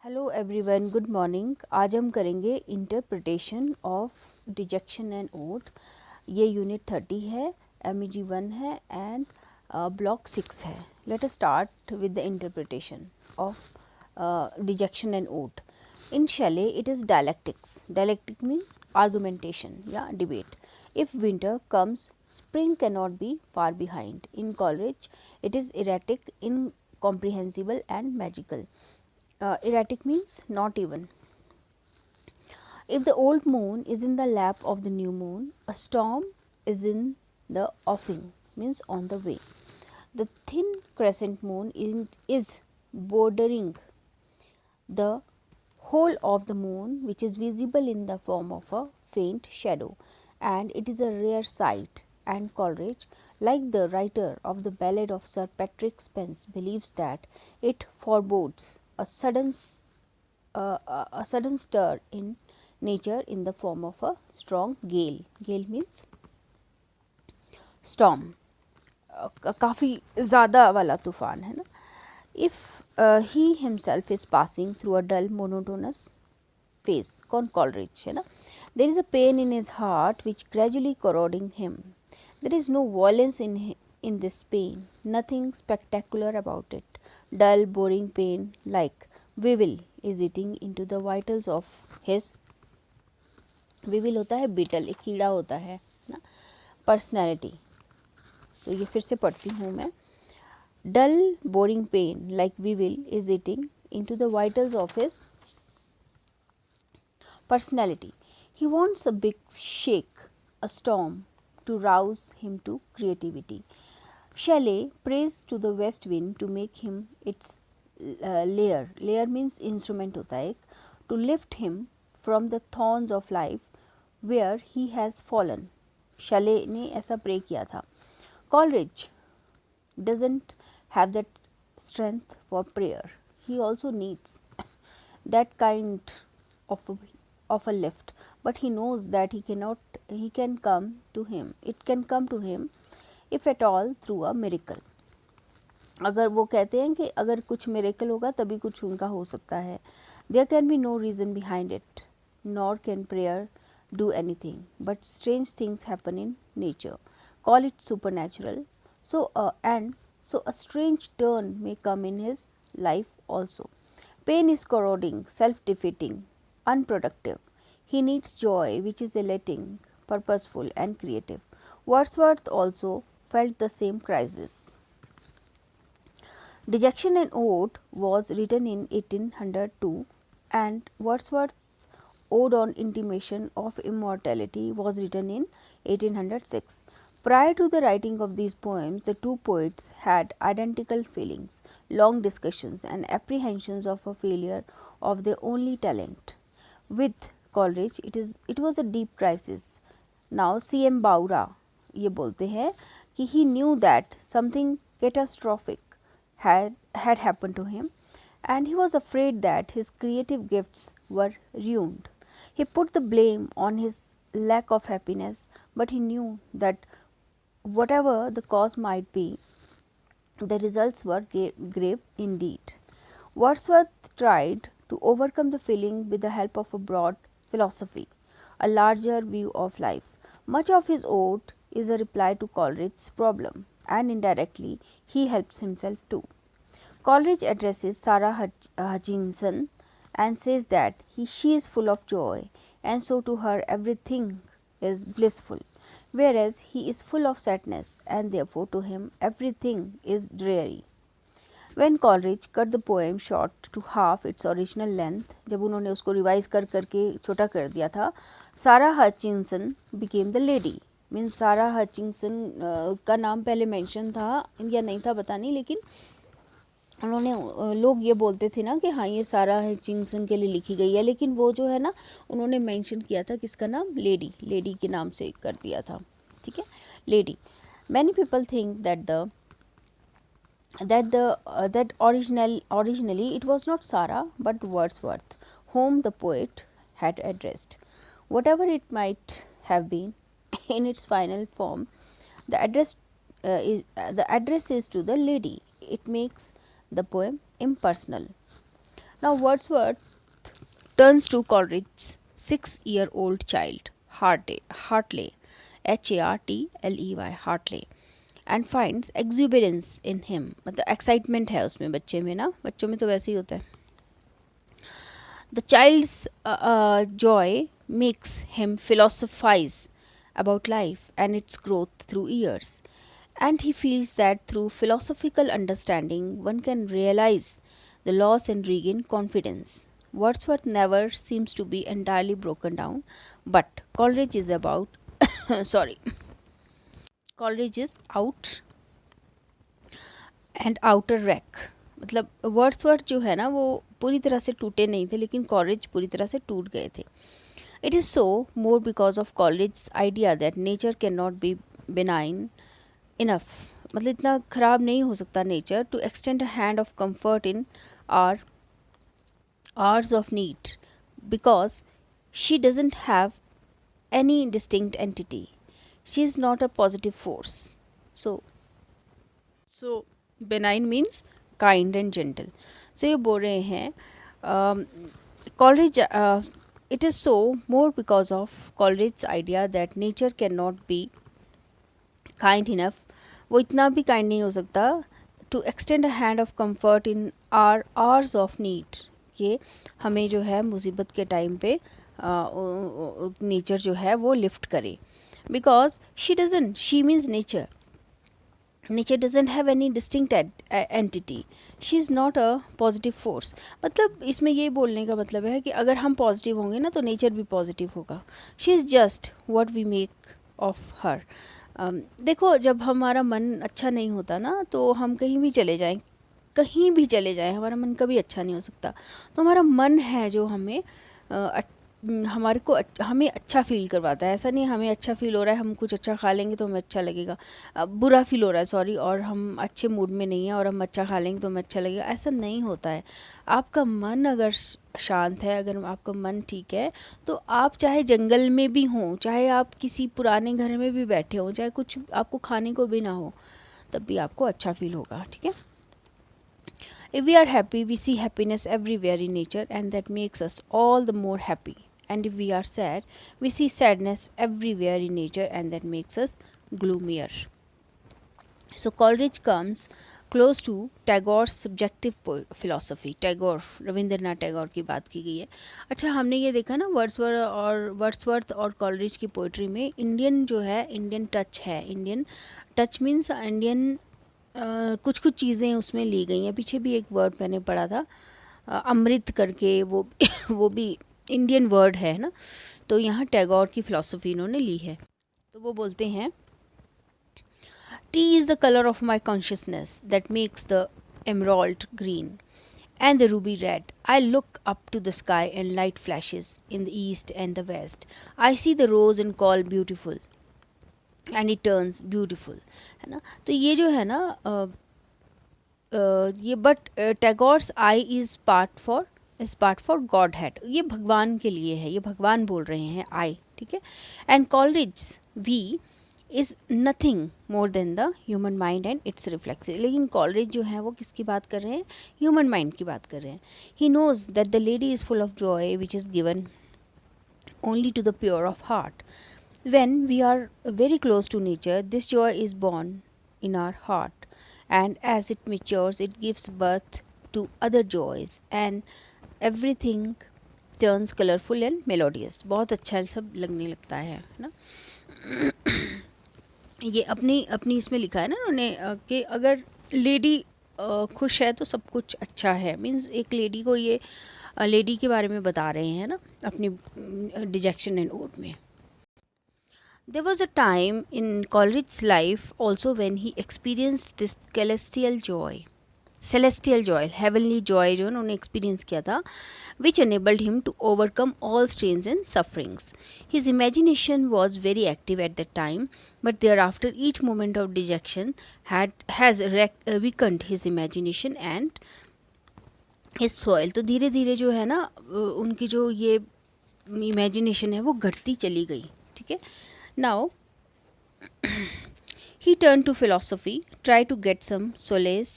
Hello everyone, good morning. आज हम करेंगे इंटरप्रिटेशन ऑफ डिजेक्शन एंड ओट। ये यूनिट 30 है, MEG 1 है एंड ब्लॉक 6 है। Let us start with the interpretation of dejection and ode. In Shelley it is dialectics. Dialectic means argumentation या debate. If winter comes, spring cannot be far behind. In Coleridge, it is erratic, incomprehensible and magical. Erratic means not even. If the old moon is in the lap of the new moon, a storm is in the offing, means on the way. The thin crescent moon is bordering the whole of the moon, which is visible in the form of a faint shadow, and it is a rare sight. And Coleridge, like the writer of the ballad of Sir Patrick Spens, believes that it forebodes a sudden stir in nature in the form of a strong gale. Gale means storm. काफ़ी ज़्यादा वाला तूफान है ना. If he himself is passing through a dull monotonous phase, कौन Coleridge है ना. There is a pain in his heart which gradually corroding him. There is no violence in this pain, nothing spectacular about it. Dull, boring pain, like weevil is eating into the vitals of his. weevil होता है beetle, एक कीड़ा होता है ना. Personality, तो ये फिर से पढ़ती हूँ मैं. Dull, boring pain, like weevil is eating into the vitals of his personality. He wants a big shake, a storm, to rouse him to creativity. Shelley prays to the west wind to make him its lair. Lair means instrument होता है एक. To lift him from the thorns of life where he has fallen. Shelley ने ऐसा pray किया था. Coleridge doesn't have that strength for prayer. He also needs that kind of a lift, but he knows that he can come to him. It can come to him, if at all, through a miracle. अगर वो कहते हैं कि अगर कुछ miracle होगा तभी कुछ उनका हो सकता है. There can be no reason behind it, nor can prayer do anything, but strange things happen in nature. Call it supernatural. So a strange turn may come in his life also. Pain is corroding, self-defeating, unproductive. He needs joy, which is elating, purposeful, and creative. Wordsworth also felt the same crisis. Dejection and Ode was written in 1802, and Wordsworth's Ode on Intimation of Immortality was written in 1806. Prior to the writing of these poems, the two poets had identical feelings, long discussions, and apprehensions of a failure of their only talent. With Coleridge, it was a deep crisis. Now, C.M. Baura ये बोलते हैं कि he knew that something catastrophic had happened to him, and he was afraid that his creative gifts were ruined. He put the blame on his lack of happiness, but he knew that whatever the cause might be, the results were grave indeed. Wordsworth tried to overcome the feeling with the help of a broad philosophy, a larger view of life. Much of his ode is a reply to Coleridge's problem, and indirectly he helps himself too. Coleridge addresses Sarah Hutchinson and says that she is full of joy, and so to her everything is blissful, whereas he is full of sadness, and therefore to him everything is dreary. When Coleridge cut the poem short to half its original length, जब उन्होंने उसको revise कर करके छोटा कर दिया था, सारा Hutchinson became the lady. Means सारा हचिंसन का नाम पहले मेंशन था या नहीं था पता नहीं, लेकिन उन्होंने लोग ये बोलते थे ना कि हाँ ये सारा हचिंसन के लिए लिखी गई है, लेकिन वो जो है ना उन्होंने मेंशन किया था किसका नाम, लेडी के नाम से कर दिया था. ठीक है, lady. Many people think that originally it was not Sarah but Wordsworth whom the poet had addressed. Whatever it might have been, in its final form, the address is to the lady. It makes the poem impersonal. Now Wordsworth turns to Coleridge's 6-year-old child, Hartley, Hartley, Hartley, and finds exuberance in him. मतलब excitement है उसमें, बच्चे में ना, बच्चों में तो वैसे ही होता है. The child's joy makes him philosophize about life and its growth through years. And he feels that through philosophical understanding, one can realize the loss and regain confidence. Wordsworth never seems to be entirely broken down, but Coleridge is about sorry, Coleridge is out and outer rack. मतलब Wordsworth जो है ना वो पूरी तरह से टूटे नहीं थे, लेकिन कॉलेज पूरी तरह से टूट गए थे. It is so more because of Coleridge idea that nature can not be benign enough. मतलब इतना ख़राब नहीं हो सकता nature to extend a hand of comfort in our hours of need, because she doesn't have any distinct entity. She is not a positive force. So benign means kind and gentle. So ये बोल रहे हैं Coleridge. It is so more because of Coleridge's idea that nature cannot be kind enough. वो इतना भी kind नहीं हो सकता to extend a hand of comfort in our hours of need. ये हमें जो है मुसीबत के टाइम पे नेचर जो है वो लिफ्ट करे. Because she means nature doesn't have any distinct entity. She is not a positive force. मतलब इसमें ये बोलने का मतलब है कि अगर हम पॉजिटिव होंगे ना तो नेचर भी पॉजिटिव होगा. She is just what we make of her. देखो जब हमारा मन अच्छा नहीं होता ना तो हम कहीं भी चले जाएं हमारा मन कभी अच्छा नहीं हो सकता. तो हमारा मन है जो हमें हमें अच्छा फ़ील करवाता है. ऐसा नहीं हमें अच्छा फ़ील हो रहा है हम कुछ अच्छा खा लेंगे तो हमें अच्छा लगेगा, बुरा फ़ील हो रहा है सॉरी, और हम अच्छे मूड में नहीं हैं और हम अच्छा खा लेंगे तो हमें अच्छा लगेगा. ऐसा नहीं होता है. आपका मन अगर शांत है, अगर आपका मन ठीक है, तो आप चाहे जंगल में भी हों, चाहे आप किसी पुराने घर में भी बैठे हों, चाहे कुछ आपको खाने को भी ना हो, तब भी आपको अच्छा फ़ील होगा. ठीक है. If we are happy, we see happiness everywhere in nature, and that makes us all the more happy. And if we are sad, we see sadness everywhere in nature, and that makes us gloomier. So Coleridge comes close to Tagore's subjective philosophy. Tagore, Rabindranath Tagore की बात की गई है. अच्छा, हमने ये देखा ना वर्ड्सवर्थ और कॉलरिज की पोइट्री में इंडियन जो है, इंडियन टच है. इंडियन टच मीन्स इंडियन कुछ चीज़ें उसमें ली गई हैं. पीछे भी एक वर्ड मैंने पढ़ा था अमृत करके, वो वो भी इंडियन वर्ड है ना. तो यहाँ टैगोर की फ़िलॉसफी इन्होंने ली है. तो वो बोलते हैं, T is the colour of my consciousness that makes the emerald green and the ruby red. I look up to the sky and light flashes in the east and the west. I see the rose and call beautiful and it turns beautiful. है ना. तो ये जो है ना ये but Tagore's I is part for God had. ये भगवान के लिए है, ये भगवान बोल रहे हैं आई. ठीक है. And Coleridge we is nothing more than the human mind and its reflex. लेकिन कॉलरिज जो है वो किसकी बात कर रहे हैं? ह्यूमन माइंड की बात कर रहे हैं. He knows that the lady is full of joy which is given only to the pure of heart. When we are very close to nature, this joy is born in our heart, and as it matures, it gives birth to other joys, and everything turns colorful and melodious. बहुत अच्छा सब लगने लगता है ना. ये अपनी इसमें लिखा है ना उन्होंने कि अगर लेडी खुश है तो सब कुछ अच्छा है. मीन्स एक लेडी को ये लेडी के बारे में बता रहे हैं ना अपनी डिजेक्शन एंड ओड में. There was a time in Coleridge's life also when he experienced this celestial joy, heavenly joy जो उन्होंने experience किया था, which enabled him to overcome all strains and sufferings. His imagination was very active at that time, but thereafter each moment of dejection has weakened his imagination and his soul. तो धीरे धीरे जो है ना उनकी जो ये imagination है वो घटती चली गई. ठीक है. Now, he turned to philosophy, tried to get some solace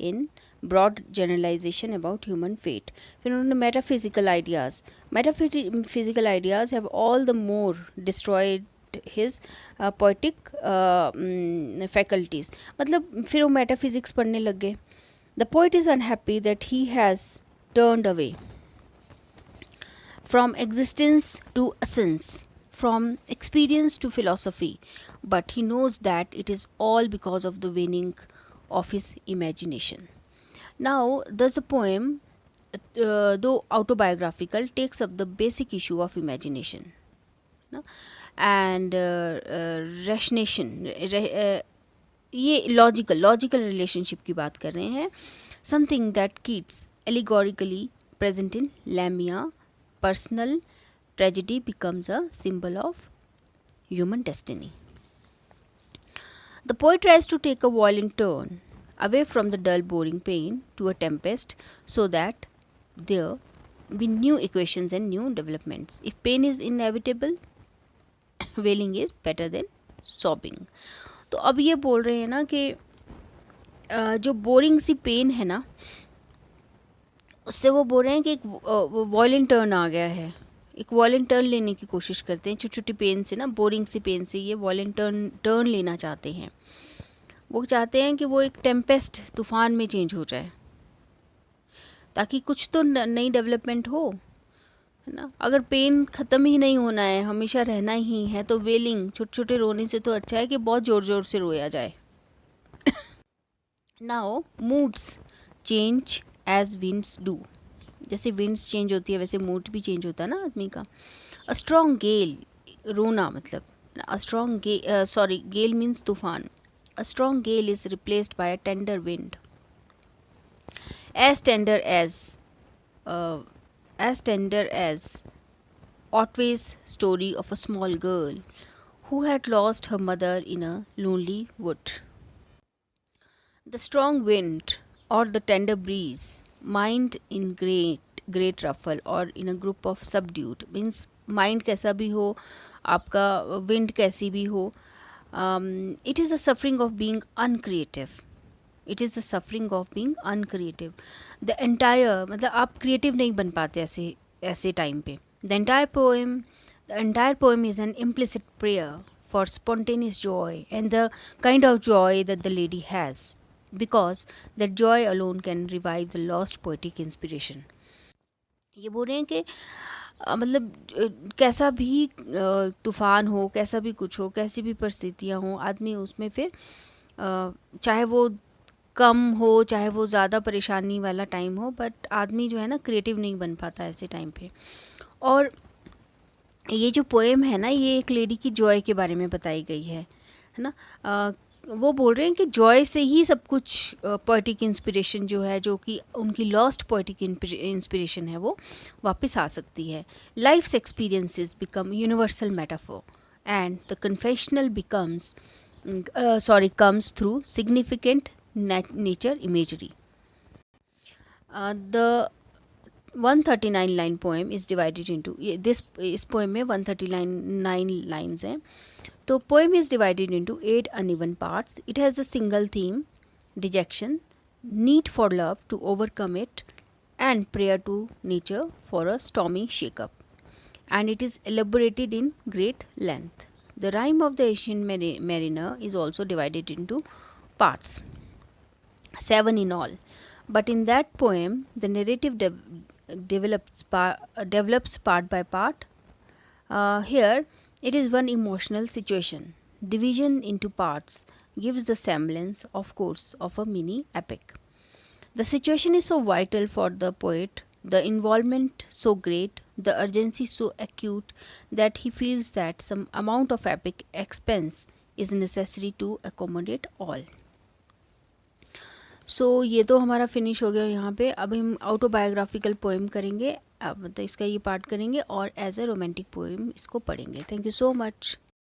in broad generalization about human fate. फिर उन्होंने metaphysical ideas have all the more destroyed his poetic faculties. मतलब फिर वो metaphysics पढ़ने लग गए. The poet is unhappy that he has turned away from existence to essence, from experience to philosophy, but he knows that it is all because of the waning of his imagination. Now, thus the poem, though autobiographical, takes up the basic issue of imagination, no? And ये logical relationship की बात कर रहे हैं. Something that Keats allegorically present in Lamia, personal tragedy becomes a symbol of human destiny. The poet tries to take a violent turn away from the dull, boring pain to a tempest, so that there be new equations and new developments. If pain is inevitable, wailing is better than sobbing. तो अब ये बोल रहे हैं ना कि जो boring सी pen है ना, उससे वो बोल रहे हैं कि एक वॉयलेंट टर्न आ गया है. एक वॉयलेंट टर्न लेने की कोशिश करते हैं. छोटी छोटी पेन से ना, बोरिंग सी पेन से ये वॉयलेंट टर्न लेना चाहते हैं. वो चाहते हैं कि वो एक टेम्पेस्ट, तूफ़ान में चेंज हो जाए, ताकि कुछ तो नई डेवलपमेंट हो, है ना. अगर पेन ख़त्म ही नहीं होना है, हमेशा रहना ही है, तो वेलिंग, छोटे छोटे रोने से तो अच्छा है कि बहुत ज़ोर ज़ोर से रोया जाए. Now moods change as winds do. जैसे विंड्स चेंज होती है वैसे मूड भी चेंज होता है ना आदमी का. अ स्ट्रॉन्ग गेल, रोना मतलब, अ स्ट्रॉन्ग गेल मीन्स तूफान. A strong gale is replaced by a tender wind, as tender as Otway's story of a small girl who had lost her mother in a lonely wood. The strong wind or the tender breeze, mind in great ruffle or in a group of subdued, means mind कैसा भी हो, आपका wind कैसी भी हो, it is the suffering of being uncreative. It is the suffering of being uncreative. The entire, मतलब आप creative नहीं बन पाते ऐसे टाइम पे. The entire poem is an implicit prayer for spontaneous joy and the kind of joy that the lady has, because that joy alone can revive the lost poetic inspiration. ये बोल रहे हैं कि मतलब कैसा भी तूफ़ान हो, कैसा भी कुछ हो, कैसी भी परिस्थितियाँ हो, आदमी उसमें फिर चाहे वो कम हो, चाहे वो ज़्यादा परेशानी वाला टाइम हो, बट आदमी जो है ना क्रिएटिव नहीं बन पाता ऐसे टाइम पे. और ये जो पोएम है ना, ये एक लेडी की जॉय के बारे में बताई गई है ना. वो बोल रहे हैं कि जॉय से ही सब कुछ पोएटिक इंस्पिरेशन जो है, जो कि उनकी लॉस्ट पोएटिक इंस्पिरेशन है, वो वापस आ सकती है. Life's experiences become universal metaphor and the confessional comes through significant nature imagery. The 139 line poem is divided into इस poem में 139 lines हैं. तो poem is divided into 8 uneven parts. It has a single theme, dejection, need for love to overcome it, and prayer to nature for a stormy shake-up. And it is elaborated in great length. The rhyme of the Asian mariner is also divided into parts, 7 in all. But in that poem, the narrative develops part by part. Here, it is one emotional situation. Division into parts gives the semblance, of course, of a mini epic. The situation is so vital for the poet, the involvement so great, the urgency so acute, that he feels that some amount of epic expense is necessary to accommodate all. सो ये तो हमारा finish हो गया यहाँ पे. अब हम autobiographical poem करेंगे, मतलब इसका ये पार्ट करेंगे और एज ए रोमांटिक पोएम इसको पढ़ेंगे. Thank you so much.